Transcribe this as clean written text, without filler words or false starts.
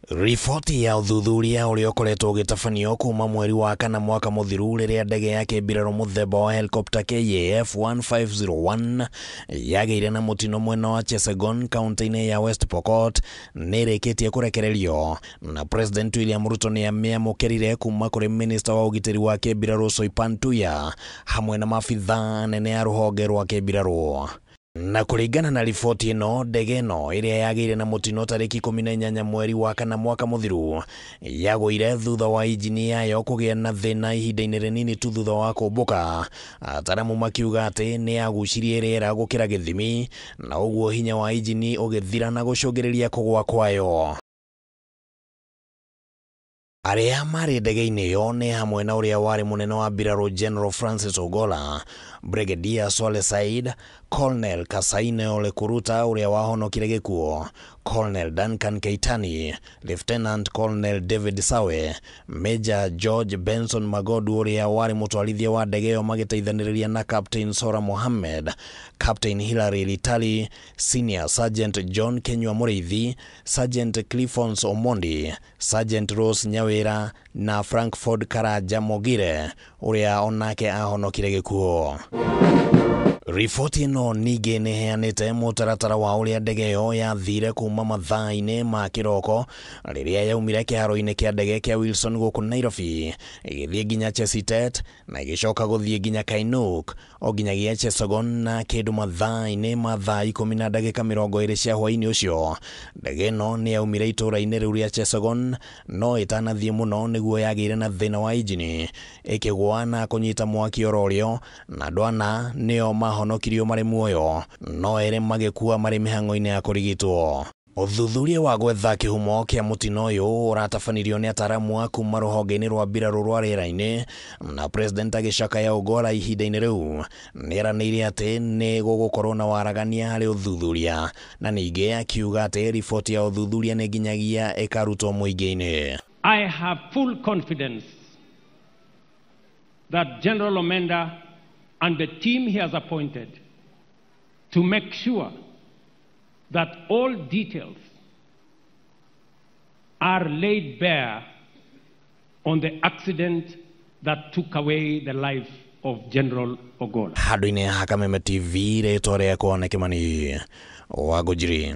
Riboti ya uthuthuria uria ukoretwo ugitafanio kuma mweri wa kana mwaka muthiru riria ndege ya kibiraro muthemba wa helicopter KAF 1501 yageire na mutino mwena wa Chesagon kaunti-ini ya West Pokot nirikitie kurekererio, na President William Ruto ni amiamukirire kuma kuri Minister wa ugitiri wa kibiraro Soipan Tuya hamwe na maafitha nene a ruhonge rwa kibiraro. Na kuringana na riboti ino, ndege ino iria yageire na mutino tariki 18 mweri wa kana mwaka muthiru yagwire thutha wa injini yayo kugia na thina ihinda-ini rinini tu thutha wa kumbuka. Ataramu makiuga ati ni yagucirie riera gukira githimi, na uguo hinya wa injini ugithira na gucungiriria kugwa kwayo. Aria mari ndege-ini iyo ni hamwe na uria wari munene wa mbiraro General Francis Ogolla, Brigadier Swale Said, Colonel Kasaine Ole Kuruta uria wahonokire gikuo, Colonel Duncan Keitani, Lieutenant Colonel David Sawe, Major George Benson Magodu uria wari mutwarithia wa ndege iyo magiteithaniria na Captain Sora Mohammed, Captain Hilary Litali, Senior Sergeant John Kenywa Muriithi, Sergeant Cliffons Omondi, Sergeant Rose Nyawira na Frankford Karaja Mogire uria onake ahonokire gikuo. Riboti ino ningi ni heanite mutaratara wa uria ndege iyo yathire kuma mathaa-ini ma kiroko riria yaumire kiharo-ini kia ndege kia Wilson guku Nairobi igithie nginya Chesitet na igicoka guthie nginya Kainuk o nginyagia Chesagon na kindu mathaa-ini ma thaa 10 na ndagika 20 cia hwaini ucio. Ndege ino ni yaumire itura-ini riu ria Chesagon no itanathie muno niguo yageire na thina wa injini ikigwa na kunyita mwaki ororio, na ndwana nio mahonokirio mari muoyo no ere magikua mari mihango-ini ya kurigitwo. Uthuthuria wa gwetha kihumo kia mutino uyu uratafanirio ni ataramu a kuma ruhonge-ini rwa mbiraro rwa riera-ini, na President agicakaya Ogolla ihinda-ini riu nieranire ati ni gugukorwo na waragania hari uthuthuria, na ningi akiuga ati riboti ya uthuthuria ni nginyagia ikarutwo muingi-ini. I have full confidence that General Omenda and the team he has appointed to make sure that all details are laid bare on the accident that took away the life of General Ogolla. Handu-ini ha Kameme TV ritwa riakwa ni Kimani Wangũnjiri.